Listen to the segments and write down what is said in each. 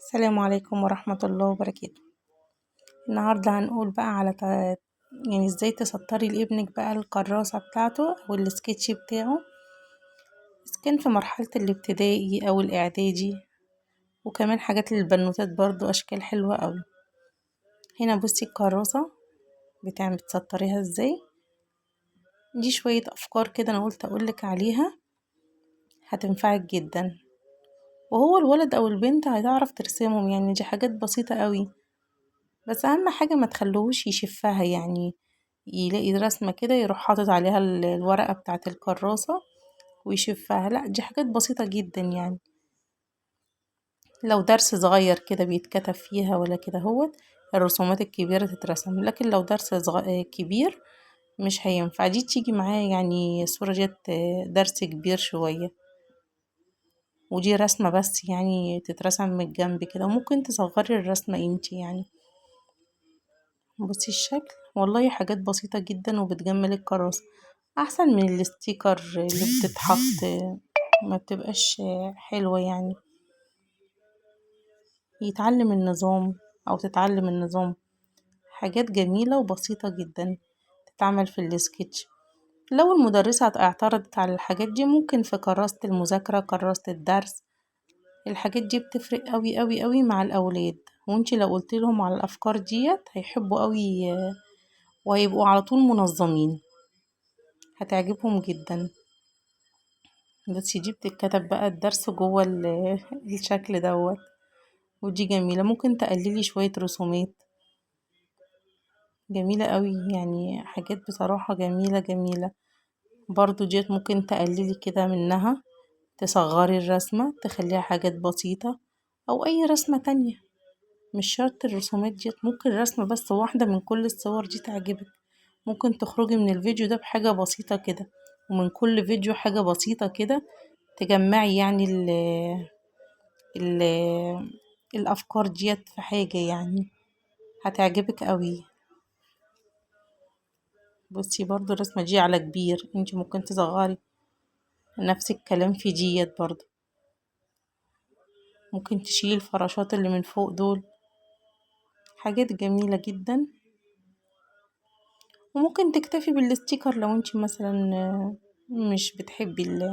السلام عليكم ورحمة الله وبركاته. النهاردة هنقول بقى على يعني ازاي تسطري لابنك بقى الكراسة بتاعته او السكتش بتاعه، إذا كان في مرحلة الابتدائي او الاعدادي، وكمان حاجات للبنوتات برضو اشكال حلوة اوي. هنا بصي الكراسة تسطريها ازاي. دي شوية افكار كده انا قلت اقولك عليها هتنفعك جدا، وهو الولد او البنت هتعرف ترسمهم، يعني دي حاجات بسيطة اوي، بس اهم حاجة ما تخلوهوش يشفها، يعني يلاقي رسمة كده يروح حاطط عليها الورقة بتاعة الكراسة ويشفها. لا دي حاجات بسيطة جدا، يعني لو درس صغير كده بيتكتب فيها ولا كده هوت الرسومات الكبيرة تترسم، لكن لو درس كبير مش هينفع. دي تيجي معاه يعني الصورة ديت درس كبير شوية، ودي رسمة بس يعني تترسم من الجنب كده، وممكن تصغري الرسمة انتي يعني. بصي الشكل، والله حاجات بسيطة جدا وبتجمل الكراسة احسن من الستيكر اللي بتتحط، ما بتبقاش حلوة يعني. يتعلم النظام او تتعلم النظام، حاجات جميلة وبسيطة جدا تتعمل في السكتش. لو المدرسة اعترضت على الحاجات دي ممكن في كراسة المذاكرة، كراسة الدرس، الحاجات دي بتفرق قوي قوي قوي مع الاولاد. وانتي لو قلت لهم على الافكار ديت هيحبوا قوي وهيبقوا على طول منظمين، هتعجبهم جدا. بس دي بتتكتب بقى الدرس جوه الشكل دوت، ودي جميلة. ممكن تقللي شوية رسومات جميلة قوي، يعني حاجات بصراحة جميلة جميلة. برضو ديت ممكن تقللي كده منها، تصغري الرسمة تخليها حاجات بسيطة، او اي رسمة تانية. مش شرط الرسومات ديت، ممكن رسمة بس واحدة من كل الصور دي تعجبك. ممكن تخرجي من الفيديو ده بحاجة بسيطة كده، ومن كل فيديو حاجة بسيطة كده، تجمعي يعني ال الأفكار ديت في حاجة، يعني هتعجبك قوي. بصي برضو الرسمة دي على كبير، انتي ممكن تصغري نفس الكلام في ديت برضو. ممكن تشيلي الفراشات اللي من فوق دول، حاجات جميلة جدا. وممكن تكتفي بالستيكر لو انتي مثلا مش بتحبي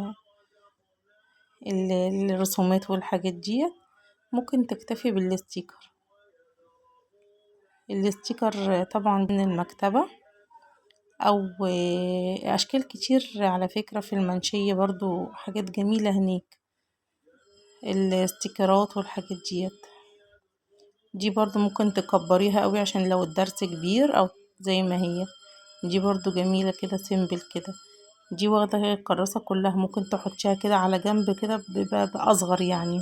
الرسومات والحاجات ديت، ممكن تكتفي بالستيكر. الستيكر طبعا من المكتبة، او اشكال كتير على فكرة في المنشية برضو حاجات جميلة هناك، الاستيكرات والحاجات دي برضو ممكن تكبريها قوي عشان لو الدرس كبير، او زي ما هي دي برضو جميلة كده سيمبل كده. دي واخدة الكراسة كلها، ممكن تحطيها كده على جنب كده بيبقى اصغر يعني.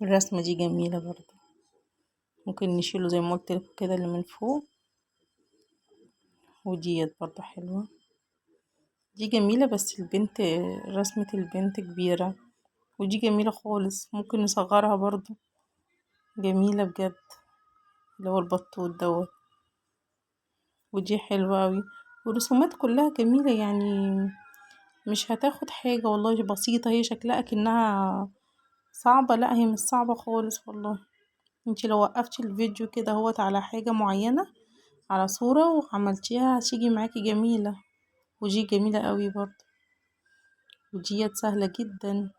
الرسمة دي جميلة برضو، ممكن نشيله زي ما قلت لكم كده اللي من فوق. وديت برضو حلوة، دي جميلة بس البنت رسمة البنت كبيرة، ودي جميلة خالص ممكن نصغرها برضو، جميلة بجد، اللي هو البطوط دوت. ودي حلوة اوي، والرسومات كلها جميلة يعني، مش هتاخد حاجة والله، بسيطة. هي شكلها كأنها صعبة، لا هي مش صعبة خالص والله. انتي لو وقفتي الفيديو كده هوت على حاجة معينة، على صورة وعملتيها هتيجي معاكي جميلة. ودي جميلة قوي برضو، وديت سهلة جدا.